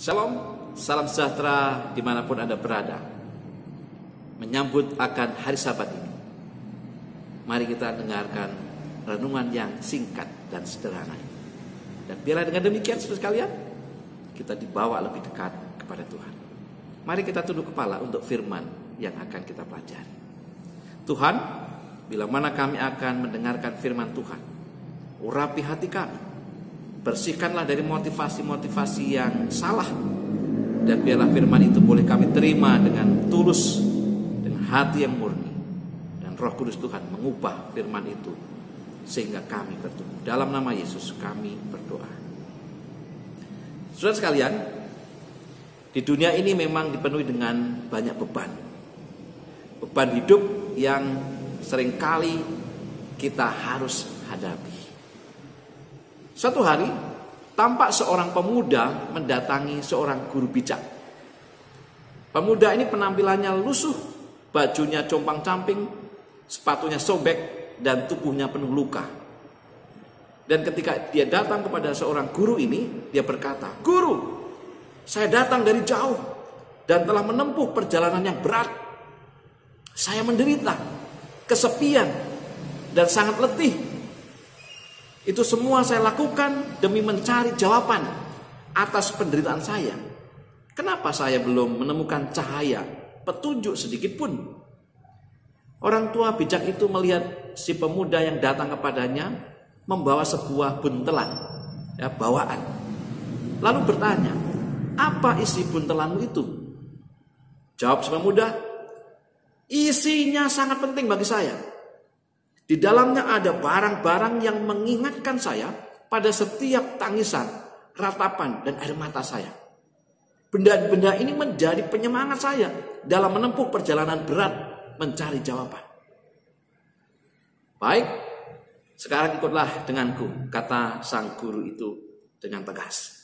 Shalom, salam sejahtera dimanapun Anda berada. Menyambut akan hari Sabat ini, mari kita dengarkan renungan yang singkat dan sederhana ini. Dan biarlah dengan demikian saudara sekalian, kita dibawa lebih dekat kepada Tuhan. Mari kita tunduk kepala untuk firman yang akan kita pelajari. Tuhan, bila mana kami akan mendengarkan firman Tuhan, urapi hati kami. Bersihkanlah dari motivasi-motivasi yang salah. Dan biarlah firman itu boleh kami terima dengan tulus, dengan hati yang murni. Dan Roh Kudus Tuhan mengubah firman itu sehingga kami bertumbuh. Dalam nama Yesus kami berdoa. Saudara sekalian, di dunia ini memang dipenuhi dengan banyak beban. Beban hidup yang seringkali kita harus hadapi. Suatu hari, tampak seorang pemuda mendatangi seorang guru bijak. Pemuda ini penampilannya lusuh, bajunya compang-camping, sepatunya sobek, dan tubuhnya penuh luka. Dan ketika dia datang kepada seorang guru ini, dia berkata, "Guru, saya datang dari jauh dan telah menempuh perjalanan yang berat. Saya menderita, kesepian, dan sangat letih. Itu semua saya lakukan demi mencari jawaban atas penderitaan saya. Kenapa saya belum menemukan cahaya, petunjuk sedikit pun?" Orang tua bijak itu melihat si pemuda yang datang kepadanya membawa sebuah buntelan, bawaan. Lalu bertanya, "Apa isi buntelanmu itu?" Jawab si pemuda, "Isinya sangat penting bagi saya. Di dalamnya ada barang-barang yang mengingatkan saya pada setiap tangisan, ratapan, dan air mata saya. Benda-benda ini menjadi penyemangat saya dalam menempuh perjalanan berat mencari jawaban." "Baik, sekarang ikutlah denganku," kata sang guru itu dengan tegas.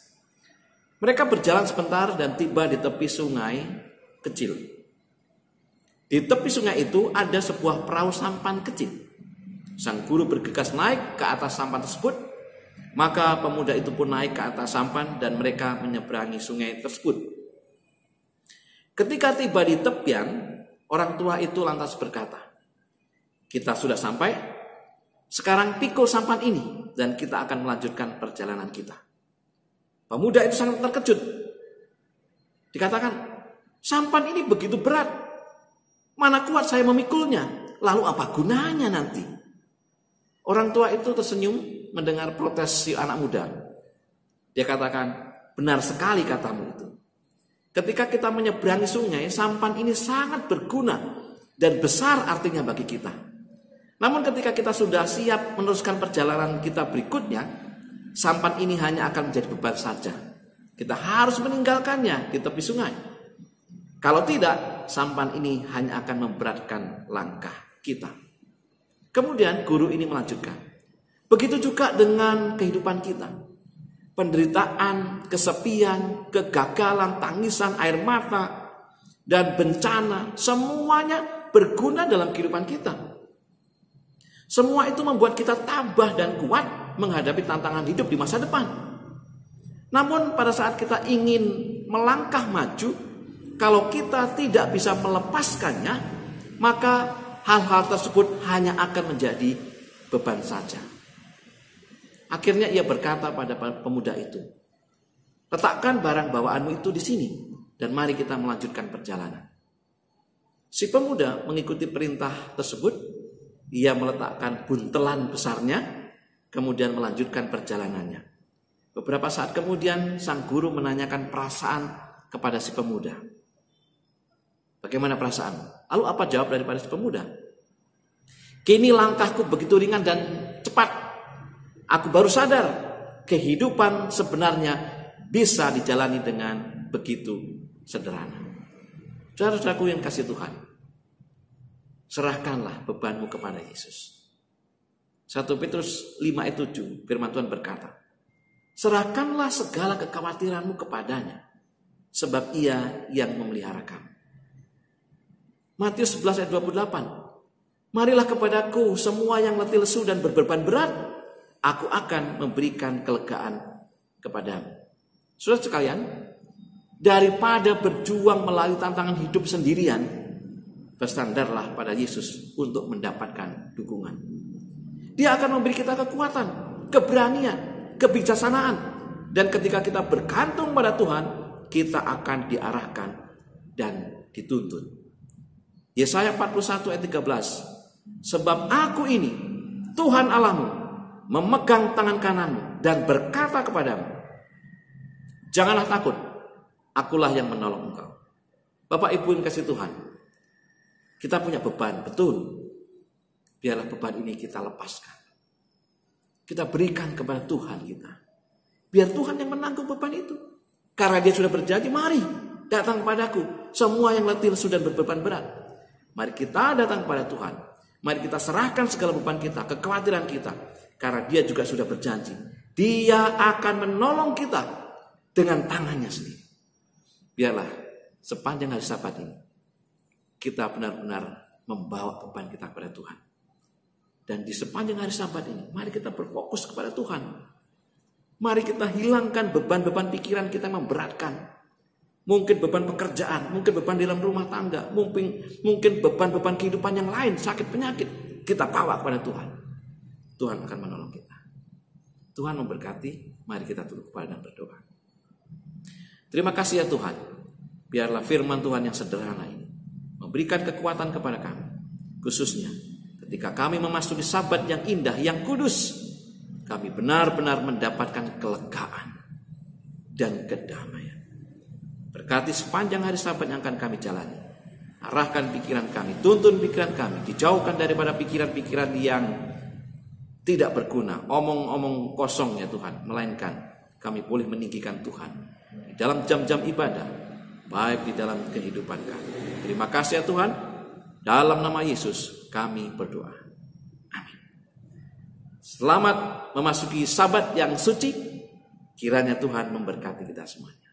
Mereka berjalan sebentar dan tiba di tepi sungai kecil. Di tepi sungai itu ada sebuah perahu sampan kecil. Sang guru bergegas naik ke atas sampan tersebut. Maka pemuda itu pun naik ke atas sampan dan mereka menyeberangi sungai tersebut. Ketika tiba di tepian, orang tua itu lantas berkata, "Kita sudah sampai. Sekarang pikul sampan ini dan kita akan melanjutkan perjalanan kita." Pemuda itu sangat terkejut. Dikatakan, "Sampan ini begitu berat. Mana kuat saya memikulnya? Lalu apa gunanya nanti?" Orang tua itu tersenyum mendengar protes si anak muda. Dia katakan, "Benar sekali katamu itu. Ketika kita menyeberangi sungai, sampan ini sangat berguna dan besar artinya bagi kita. Namun ketika kita sudah siap meneruskan perjalanan kita berikutnya, sampan ini hanya akan menjadi beban saja. Kita harus meninggalkannya di tepi sungai. Kalau tidak, sampan ini hanya akan memberatkan langkah kita." Kemudian guru ini melanjutkan, "Begitu juga dengan kehidupan kita. Penderitaan, kesepian, kegagalan, tangisan, air mata, dan bencana, semuanya berguna dalam kehidupan kita. Semua itu membuat kita tabah dan kuat menghadapi tantangan hidup di masa depan. Namun pada saat kita ingin melangkah maju, kalau kita tidak bisa melepaskannya, maka hal-hal tersebut hanya akan menjadi beban saja." Akhirnya ia berkata pada pemuda itu, "Letakkan barang bawaanmu itu di sini dan mari kita melanjutkan perjalanan." Si pemuda mengikuti perintah tersebut. Ia meletakkan buntelan besarnya, kemudian melanjutkan perjalanannya. Beberapa saat kemudian sang guru menanyakan perasaan kepada si pemuda. "Bagaimana perasaan?" Lalu apa jawab daripada si pemuda? "Kini langkahku begitu ringan dan cepat. Aku baru sadar kehidupan sebenarnya bisa dijalani dengan begitu sederhana." Saudara-saudaraku yang kasih Tuhan, serahkanlah bebanmu kepada Yesus. 1 Petrus 5 ayat 7 firman Tuhan berkata, "Serahkanlah segala kekhawatiranmu kepadanya, sebab Ia yang memelihara kamu." Matius 11 ayat 28, "Marilah kepadaku semua yang letih lesu dan berbeban berat, aku akan memberikan kelegaan kepadamu." Saudara sekalian, Daripada berjuang melalui tantangan hidup sendirian, bersandarlah pada Yesus untuk mendapatkan dukungan. Dia akan memberi kita kekuatan, keberanian, kebijaksanaan. Dan ketika kita bergantung pada Tuhan, kita akan diarahkan dan dituntun. Yesaya 41 ayat 13. Sebab aku ini, Tuhan Allahmu, memegang tangan kananmu dan berkata kepadamu, janganlah takut, akulah yang menolong engkau. Bapak Ibu yang kasih Tuhan, kita punya beban, betul. Biarlah beban ini kita lepaskan. Kita berikan kepada Tuhan kita. Biar Tuhan yang menanggung beban itu. Karena Dia sudah berjanji, mari datang padaku, semua yang letih sudah berbeban berat. Mari kita datang kepada Tuhan. Mari kita serahkan segala beban kita, kekhawatiran kita. Karena Dia juga sudah berjanji, Dia akan menolong kita dengan tangannya sendiri. Biarlah sepanjang hari Sabat ini kita benar-benar membawa beban kita kepada Tuhan. Dan di sepanjang hari Sabat ini, mari kita berfokus kepada Tuhan. Mari kita hilangkan beban-beban pikiran kita yang memberatkan. Mungkin beban pekerjaan, mungkin beban dalam rumah tangga, mungkin beban-beban kehidupan yang lain, sakit penyakit. Kita bawa kepada Tuhan. Tuhan akan menolong kita. Tuhan memberkati, mari kita tunduk kepala dan berdoa. Terima kasih ya Tuhan. Biarlah firman Tuhan yang sederhana ini memberikan kekuatan kepada kami. Khususnya ketika kami memasuki Sabat yang indah, yang kudus, kami benar-benar mendapatkan kelegaan dan kedamaian. Berkati sepanjang hari Sabat yang akan kami jalani. Arahkan pikiran kami, tuntun pikiran kami, dijauhkan daripada pikiran-pikiran yang tidak berguna, omong-omong kosong ya Tuhan. Melainkan kami boleh meninggikan Tuhan di dalam jam-jam ibadah, baik di dalam kehidupan kami. Terima kasih ya Tuhan. Dalam nama Yesus kami berdoa. Amin. Selamat memasuki Sabat yang suci. Kiranya Tuhan memberkati kita semuanya.